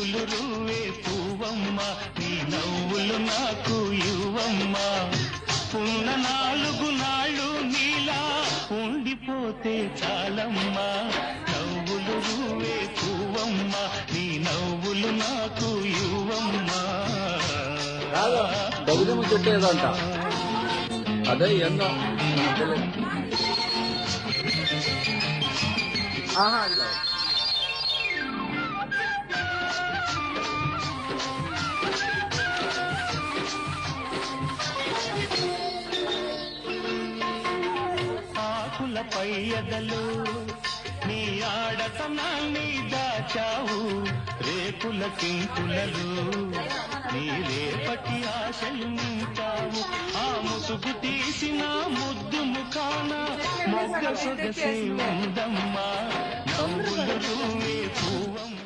నవ్వులు రువే పువ్వమ్మ నీ నవ్వులు నాకు యువమ్మ ఉన్న 4 నాళ్ళు నీలా ఉండిపోతే చాలమ్మా నవ్వులు రువే పువ్వమ్మ నీ నవ్వులు నాకు యువమ్మ కవితము చెప్పేదంట అదే ఏందో ఆకులపై ఎదలు నీ ఆడతనాన్ని దాచావు రేకుల కింకులలు నీ రేపటి ఆశలు నింపావు ఆ ముసుగు తీసిన ముద్దు ముఖాన మొగ్గ సొగసే ఉందమ్మా నవ్వులు పువ్వమ్మ